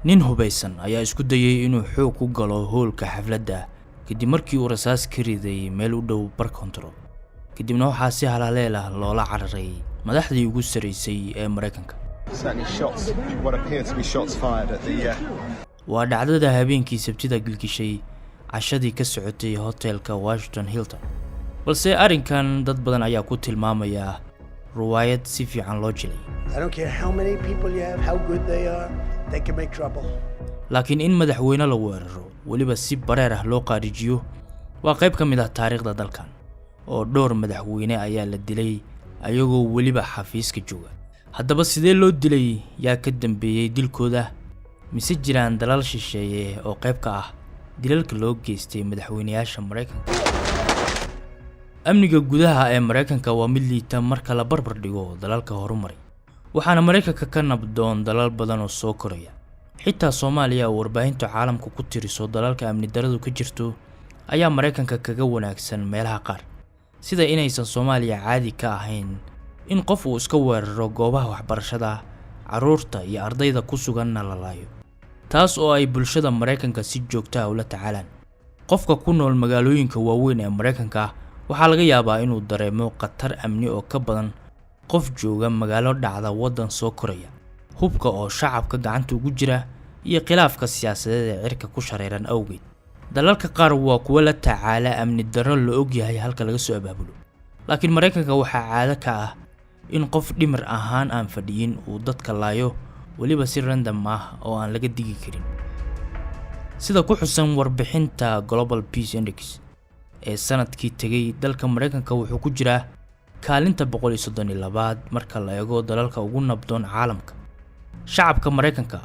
nin hubaysan ayaa isku dayay inuu xoog ku galo hoolka xafladda kadib markii uu rasaas ka riday meel u dhow bar control kadibna waxaa si halaaleel ah loola cararay madaxdii ugu sareysay ee Mareykanka. waa dhacdada habeenkii Sabtida gilgishay cashadii ka socotay hotelka Washington Hilton, balse arrinkan dad badan ayaa ku tilmaamaya ruwaayad si fiican loo jilay. I don't care how many people you have, how good they are, they can make trouble. laakiin in madaxweyne la weeraro waliba si bareer ah loo qaarijiyo waa qayb ka mid ah taariikhda dalkan, oo dhowr madaxweyne ayaa la dilay ayagoo waliba xafiiska jooga. haddaba sidee loo dilay, yaa ka dambeeyay dilkooda, mise jiraan dalal shisheeye oo qayb ka ah dilalka loo geystay madaxweynayaasha Mareykanka? amniga gudaha ee Mareykanka waa mid liita marka la barbar dhigo dalalka horumaray, waxaana Mareykanka ka nabdoon dalal badan oo soo koraya. xitaa Soomaaliya oo warbaahinta caalamka ku tiriso dalalka amni daradu ka jirto ayaa Mareykanka kaga wanaagsan meelaha qaar, sida inaysan Soomaaliya caadi ka ahayn in qof uu iska weeraro goobaha waxbarashada, carruurta iyo ardayda ku suganna la laayo, taas oo ay bulshada Mareykanka si joogto ah ula tacaalaan. qofka ku nool magaalooyinka waaweyn ee Mareykanka waxaa laga yaabaa inuu dareemo khatar amni oo ka badan qof jooga magaalo dhacda waddan soo koraya. hubka oo shacabka gacanta ugu jira iyo khilaafka siyaasadeed ee cirka ku shareeran awgeed, dalalka qaar waa kuwa la tacaala amni darro la og yahay halka laga soo abaabulo. laakiin Mareykanka waxaa caado ka ah in qof dhimir ahaan aan fadhiyin uu dadka laayo, waliba si random ah oo aan laga digi karin. sida ku xusan warbixinta Global Peace Index ee sanadkii tagay, dalka Mareykanka wuxuu ku jiraa kaalinta 132 marka la eego dalalka ugu nabdoon caalamka. shacabka Mareykanka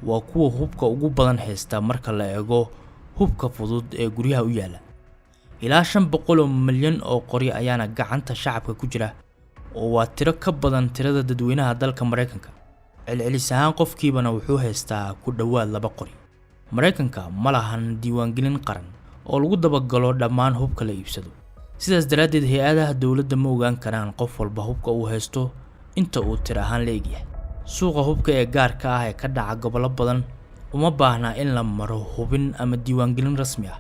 waa kuwa hubka ugu badan haysta marka la eego hubka fudud ee guryaha u yaala. ilaa 500 milyan oo qori ayaana gacanta shacabka ku jira, oo waa tiro ka badan tirada dadweynaha dalka Mareykanka. celcelis ahaan qofkiibana wuxuu haystaa ku dhawaad 2 qori. Mareykanka ma lahan diiwaangelin qaran oo lagu dabagalo dhammaan hubka la iibsado, sidaas daraaddeed hay'adaha dawladda ma ogaan karaan qof walba hubka uu haysto inta uu tir ahaan leeg yahay. suuqa hubka ee gaarka ah ee ka dhaca gobollo badan uma baahna in la maro hubin ama diiwaangelin rasmi ah,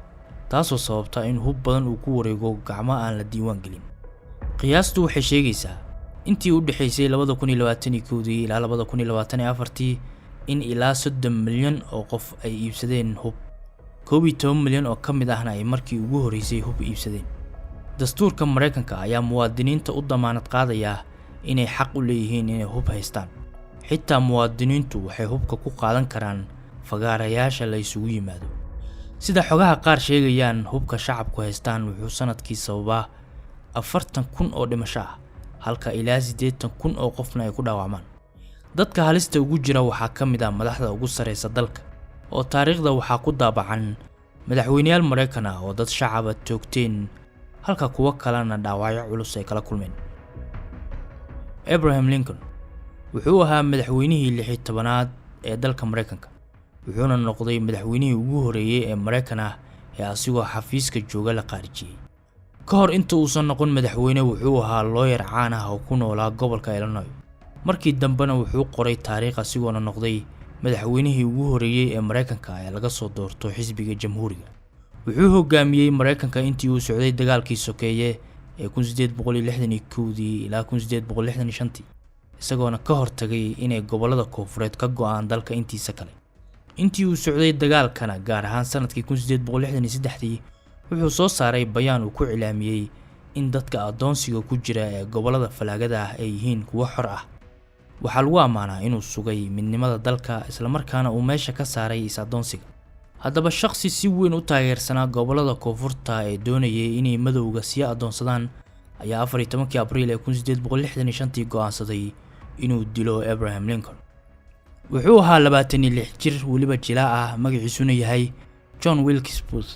taasoo sababta in hub badan uu ku wareego gacmo aan la diiwaangelin. qiyaastu waxay sheegaysaa intii u dhaxaysay 2021 ilaa 2024 in ilaa 30 milyan oo qof ay iibsadeen hub, 12 milyan oo ka mid ahna ay markii ugu horeysay hub iibsadeen. dastuurka Mareykanka ayaa muwaadiniinta u damaanad qaadaya inay xaq u leeyihiin inay hub haystaan. xitaa muwaadiniintu waxay hubka ku qaadan karaan fagaarayaasha la isugu yimaado. sida xogaha qaar sheegayaan, hubka shacabku haystaan wuxuu sanadkii sababaa 40,000 oo dhimasho ah, halka ilaa 80,000 oo qofna ay ku dhaawacmaan. dadka halista ugu jira waxaa ka mid ah madaxda ugu sareysa dalka, oo taariikhda waxaa ku daabacan madaxweynayaal Mareykan ah oo dad shacab ah toogteen, halka kuwa kalena dhaawacyo culus ay kala kulmeen. Abraham Lincoln wuxuu ahaa madaxweynihii 16aad ee dalka Mareykanka, wuxuuna noqday madaxweynihii ugu horeeyay ee Mareykan ah ee asigoo xafiiska jooga la qaarijiyay. ka hor inta uusan noqon madaxweyne, wuxuu ahaa lawyer caan ah oo ku noolaa gobolka Illinois. markii dambena wuxuu qoray taariikh asigoona noqday madaxweynihii ugu horeeyay ee Mareykanka ee laga soo doorto xisbiga Jamhuuriga. wuxuu hogaamiyay Mareykanka intii uu socday dagaalkii sokeeye ee 1861 ilaa 1865, isagoona ka hortagay inay gobolada koonfureed ka go'aan dalka intiisa kale. intii uu socday dagaalkana, gaar ahaan sanadkii 1863, wuxuu soo saaray bayaan uu ku cilaamiyay in dadka adoonsiga ku jira ee gobolada falaagada ah ay yihiin kuwa xor ah. waxaa lagu ammaanaa inuu sugay midnimada dalka isla markaana uu meesha ka saaray is-adoonsiga. haddaba shakhsi si weyn u taageersanaa gobolada koonfurta ee doonayay inay madowga sii adoonsadaan ayaa 14 Abriil 1865 go'aansaday inuu dilo Abraham Lincoln. wuxuu ahaa 26 jir, waliba jilaa ah, magaciisuna yahay John Wilkes Booth.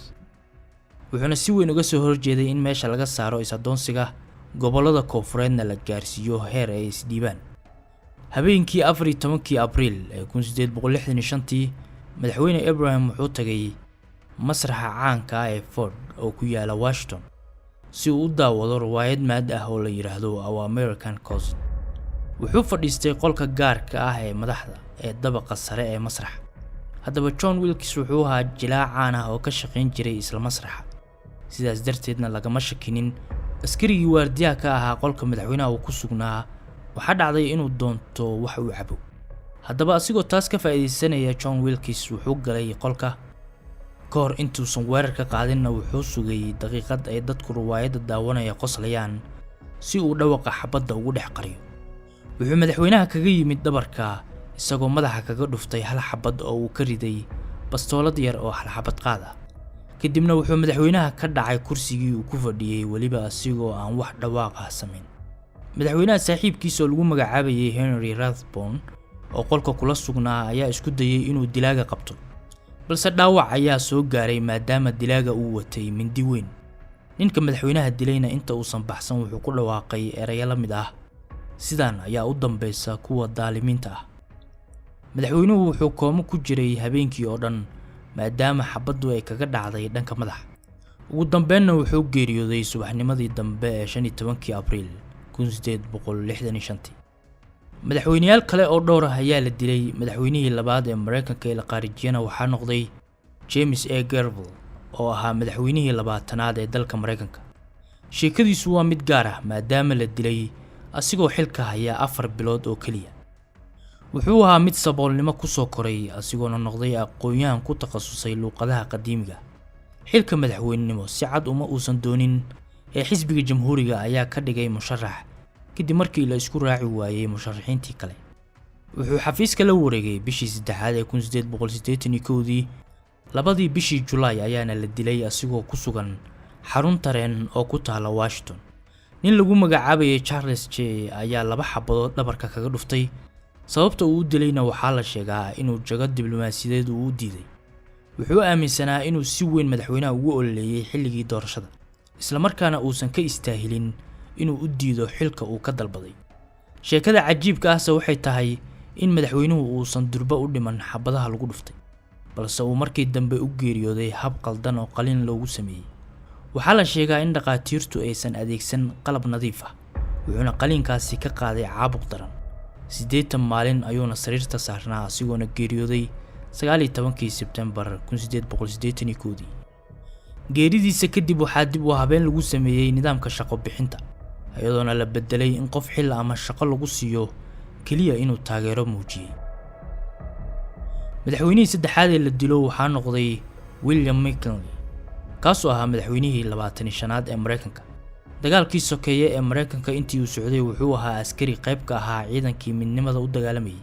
wuxuuna si weyn uga soo horjeeday in meesha laga saaro is-adoonsiga, gobolada koonfureedna la gaarsiiyo heer ay isdhiibaan. habeenkii 14 Abriil 1865 madaxweyne Abraham wuxuu tagay masraxa caanka ah ee Ford oo ku yaala Washington si uu u daawado riwaayad maad ah oo la yiraahdo Our American Cousin. wuxuu fadhiistay qolka gaarka ah ee madaxda ee dabaqa sare ee masraxa, haddaba John Wilkes wuxuu ahaa jilaac caan ah oo ka shaqayn jiray isla masraxa, sidaas darteedna lagama shakinin askarigii waardiyaha ka ahaa qolka madaxweynaha uu ku sugnaa waxaa dhacday inuu doonto wax uu cabo. haddaba asigoo taas ka faa'iideysanaya John Wilkes wuxuu galay qolka kahor intuusan weerar ka qaadinna wuxuu sugay daqiiqad ay dadku riwaayadda daawanaya qoslayaan si uu dhawaqa xabadda ugu dhex qariyo. wuxuu madaxweynaha kaga yimid dhabarka isagoo madaxa kaga dhuftay hal xabad oo uu ka riday bastoolad yar oo hal xabad qaad ah. kadibna wuxuu madaxweynaha ka dhacay kursigii uu ku fadhiyay waliba asigoo aan wax dhawaaq ah samayn. madaxweynaha saaxiibkiisa oo lagu magacaabayay Henry Rathbone oo qolka kula sugnaa ayaa isku dayay inuu dilaaga qabto, balse dhaawac ayaa soo gaaray maadaama dilaaga uu watay mindi weyn. ninka madaxweynaha dilayna inta uusan baxsan wuxuu ku dhawaaqay erayo la mid ah, sidaan ayaa u dambaysa kuwa daalimiinta ah. madaxweynuhu wuxuu koomo ku jiray habeenkii oo dhan maadaama xabaddu ay kaga dhacday dhanka madaxa. ugu dambeynna wuxuu geeriyooday subaxnimadii dambe ee 15 Abriil 1865. madaxweynayaal kale oo dhowr ah ayaa la dilay. madaxweynihii labaad ee Mareykanka ee la qaarijiyana waxaa noqday James A. Garville oo ahaa madaxweynihii 20aad ee dalka Mareykanka. sheekadiisu waa mid gaar ah maadaama la dilay asigoo xilka haya 4 bilood oo kaliya. wuxuu ahaa mid saboolnimo ku soo koray asigoona noqday aqoon-yahan ku takhasusay luqadaha qadiimiga. xilka madaxweynenimo si cad uma uusan doonin ee xisbiga jamhuuriga ayaa ka dhigay musharax kadib markii la isku raaci waayay musharaxiintii kale. wuxuu xafiiska la wareegay bishii 3aad ee 1881 labadii bishii Julaay ayaana la dilay asigoo ku sugan xarun tareen oo ku taala Washington. nin lagu magacaabayay Charles J ayaa 2 xabadood dhabarka kaga dhuftay. sababta uu dilayna waxaa la sheegaa inuu jago diblomaasiyadeed u diiday. wuxuu aaminsanaa inuu si weyn madaxweynaha ugu ololeeyay xilligii doorashada, isla markaana uusan ka istaahilin inuu u diido xilka uu ka dalbaday. sheekada cajiibka ah waxay tahay in madaxweynuhu uusan durba u dhiman xabadaha lagu dhuftay, balse uu markii dambe u geeriyooday hab qaldan oo qalin loogu sameeyay. waxaa la sheegaa in dhaqaatiirtu aysan adeegsan qalab nadiif ah, wuxuuna qalinkaasi ka qaaday caabuq daran. 80 maalin ayuuna sariirta saarnaa asigoona geeriyooday 19 Sebtembar 1881. geeridiisa kadib waxaa dib u habeen lagu sameeyay nidaamka shaqo bixinta, iyadoona la bedelay in qof xil ama shaqo lagu siiyo kaliya inuu taageero muujiyay. madaxweynihii saddexaad ee la dilo waxaa noqday William McKinley, kaasoo ahaa madaxweynihii 25aad ee Mareykanka. dagaalkii sokeeye ee Mareykanka intii uu socday wuxuu ahaa askari qayb ka ahaa ciidankii midnimada u dagaalamayay.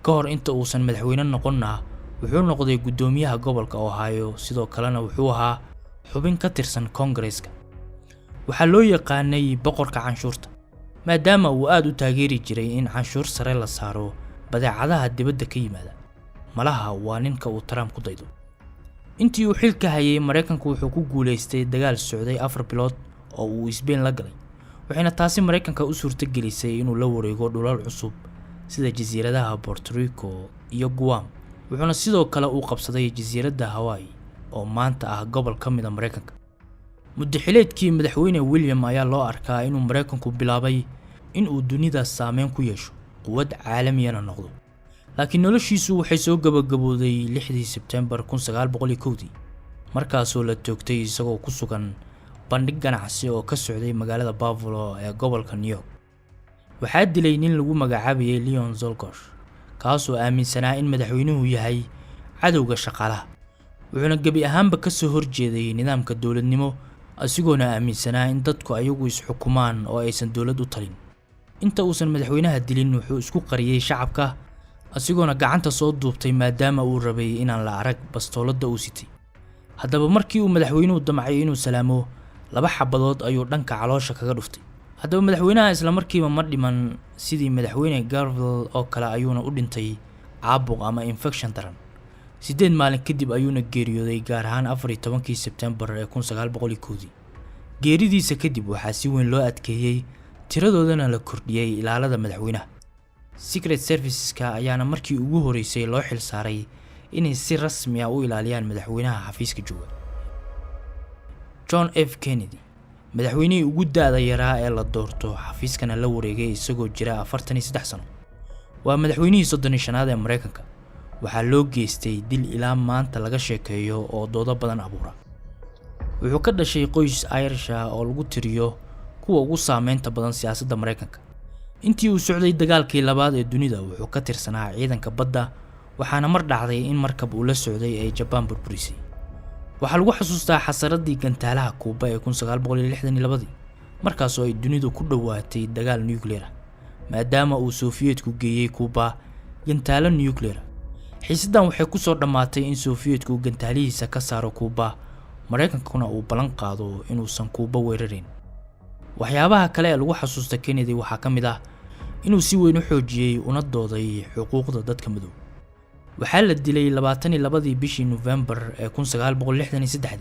ka hor inta uusan madaxweyne noqonna wuxuu noqday gudoomiyaha gobolka Ohio, sidoo kalena wuxuu ahaa xubin ka tirsan Congress-ka. waxaa loo yaqaanay boqorka canshuurta maadaama uu aad u taageeri jiray in canshuur sare la saaro badeecadaha dibadda ka yimaada. malaha waa ninka uu Trump ku daydo. intii uu xilka hayay Mareykanku wuxuu ku guuleystay dagaal socday 4 bilood oo uu Spain la galay, waxayna taasi Mareykanka u suurtagelisay inuu la wareego dhulal cusub sida jasiiradaha Puerto Rico iyo Guam. wuxuuna sidoo kale uu qabsaday jasiiradda Hawaii oo maanta ah gobol ka mid ah Mareykanka. muddaxileedkii madaxweyne William ayaa loo arkaa inuu Mareykanku bilaabay in uu dunida saameyn ku yeesho, quwad caalamiyana noqdo. laakiin noloshiisu waxay soo gabagabowday 6 Sebtembar 1901 markaasoo la toogtay isagoo ku sugan bandhig ganacsi oo ka socday magaalada Buffalo ee gobolka New York. waxaa dilay nin lagu magacaabayay Leon Czolgosz, kaasoo aaminsanaa in madaxweynuhu yahay cadowga shaqaalaha, wuxuuna gabi ahaanba ka soo horjeeday nidaamka dawladnimo asigoona aaminsanaa in dadku ayagu is xukumaan oo aysan dawlad u talin. inta uusan madaxweynaha dilin wuxuu isku qariyay shacabka asigoona gacanta soo duubtay maadaama uu rabay inaan la arag bastoolada uu sitay. haddaba markii uu madaxweynuhu damcay inuu salaamo 2 xabadood ayuu dhanka caloosha kaga dhuftay. haddaba madaxweynaha isla markiiba ma dhiman sidii madaxweyne Garville oo kale ayuuna u dhintay caabuq ama infection daran. 8 maalin kadib ayuuna geeriyooday gaar ahaan 14 Sebtembar 1901. geeridiisa kadib waxaa si weyn loo adkeeyay tiradoodana la kordhiyay ilaalada madaxweynaha. Secret Serviceska ayaana markii ugu horeysay loo xil saaray inay si rasmi ah u ilaaliyaan madaxweynaha xafiiska jooga. John F. Kennedy, madaxweynihii ugu daada yaraa ee la doorto xafiiskana la wareegay isagoo jira 43 sano. waa madaxweynihii 35aad ee Mareykanka, waxaa loo geystay dil ilaa maanta laga sheekeeyo oo doodo badan abuura. wuxuu ka dhashay qoys Irish ah oo lagu tiriyo kuwa ugu saameynta badan siyaasadda Mareykanka. intii uu socday dagaalkii labaad ee dunida wuxuu ka tirsanaa ciidanka badda, waxaana mar dhacday in markab uu la socday ay Japan burburisay. waxaa lagu xasuustaa xasaradii gantaalaha Kuuba ee 1962 markaas oo ay dunidu ku dhawaatay dagaal nuclear ah maadaama uu Sovietku geeyay Kuuba gantaalo nuclear. xiisadan waxay ku soo dhamaatay in Sovietku gantaalihiisa ka saaro Kuuba, Mareykankuna uu balan qaado inuusan Kuuba weerarin. waxyaabaha kale ee lagu xasuusta Kennedy waxaa ka mid ah inuu si weyn u xoojiyay una dooday xuquuqda dadka madow. waxaa la dilay 22 bishii November ee 1963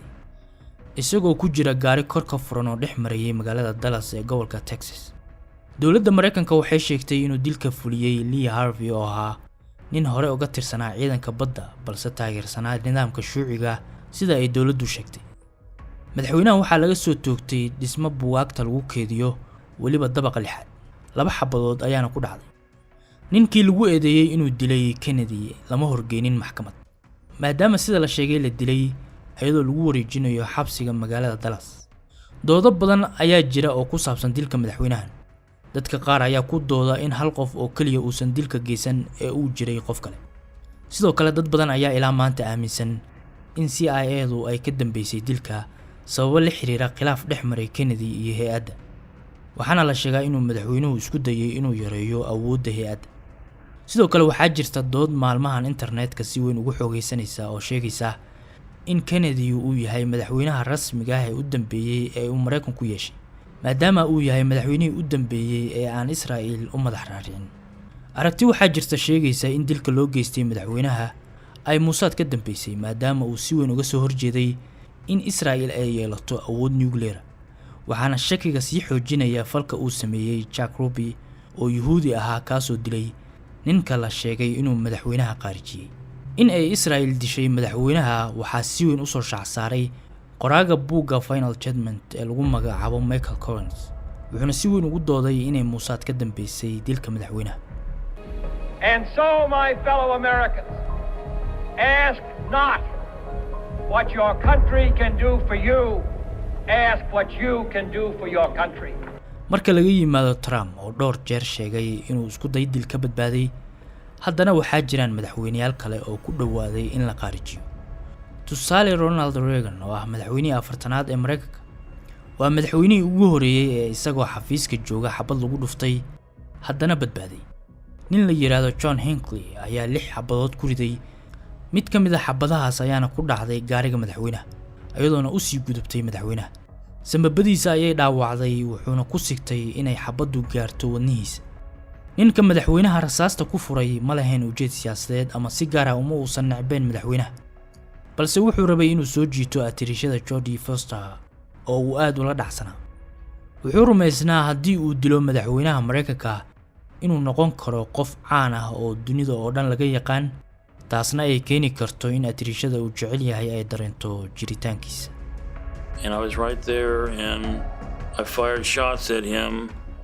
isagoo ku jira gaari kor ka furan oo dhex marayay magaalada Dallas ee gobolka Texas. dowladda Mareykanka waxay sheegtay inuu dilka fuliyay Lee Harvey oo ahaa nin hore uga tirsanaa ciidanka badda balse taageersanaa nidaamka shuuciga sida ay dowladdu sheegtay. madaxweynaha waxaa laga soo toogtay dhismo buugaagta lagu keediyo weliba dabaqa lixaad. 2 xabadood ayaana ku dhacday. ninkii lagu eedeeyay inuu dilay Kennedy lama horgeynin maxkamad maadaama sida la sheegay la dilay iyadoo lagu wareejinayo xabsiga magaalada Dallas. doodo badan ayaa jira oo ku saabsan dilka madaxweynahan. dadka qaar ayaa ku dooda in hal qof oo kaliya uusan dilka geysan ee uu jiray qof kale. sidoo kale dad badan ayaa ilaa maanta aaminsan in CIA-du ay ka dambeysay dilka sababo la xiriira khilaaf dhex maray Kennedy iyo hay'adda. waxaana la sheegaa inuu madaxweynuhu isku dayay inuu yareeyo awoodda hay'adda. sidoo kale waxaa jirta dood maalmahan internetka si weyn ugu xoogeysanaysa oo sheegaysa in Kennedy uu yahay madaxweynaha rasmiga ah ee u dambeeyay ee uu Mareykanku yeeshay maadaama uu yahay madaxweynihii u dambeeyay ee aan Israa'iil u madax raacin. aragti waxaa jirta sheegaysa in dilka loo geystay madaxweynaha ay Mossad ka dambeysay maadaama uu si weyn uga soo horjeeday in Israa'iil ay yeelato awood nuclear. waxaana shakiga sii xoojinaya falka uu sameeyay Jack Ruby oo Yahuudi ahaa kaasoo dilay ninka la sheegay inuu madaxweynaha qaarijiyay. in ay Israa'iil dishay madaxweynaha waxaa si weyn u soo shacsaaray qoraaga buugga Final Judgment ee lagu magacaabo Michael Collins. wuxuuna si weyn ugu dooday inay Mossad ka dambeysay dilka madaxweynaha. And so, my fellow Americans, ask not what your country can do for you, ask what you can do for your country. marka laga yimaado Trump oo dhowr jeer sheegay inuu isku day dil ka badbaaday, haddana waxaa jiraan madaxweynayaal kale oo ku dhawaaday in la qaarijiyo. tusaale Ronald Reagan oo ah madaxweynihii 40aad ee Mareykanka waa madaxweynihii ugu horeeyay ee isagoo xafiiska jooga xabad lagu dhuftay haddana badbaaday. nin la yiraahdo John Hinckley ayaa 6 xabadood ku riday. mid ka mid ah xabadahaas ayaana ku dhacday gaariga madaxweynaha iyadoona u sii gudubtay madaxweynaha. sanbabadiisa ayay dhaawacday wuxuuna ku sigtay inay xabadu gaarto wadnihiisa. ninka madaxweynaha rasaasta ku furay ma lahayn ujeed siyaasadeed ama si gaar ah uma uusan nacbeen madaxweynaha, balse wuxuu rabay inuu soo jiito atirishada Jodie Foster oo uu aad ula dhacsanaa. wuxuu rumaysnaa haddii uu dilo madaxweynaha Mareykanka inuu noqon karo qof caan ah oo dunida oo dhan laga yaqaan, taasna ay keeni karto in atirishada uu jecel yahay ay dareento jiritaankiisa. And I was right there and I fired shots at him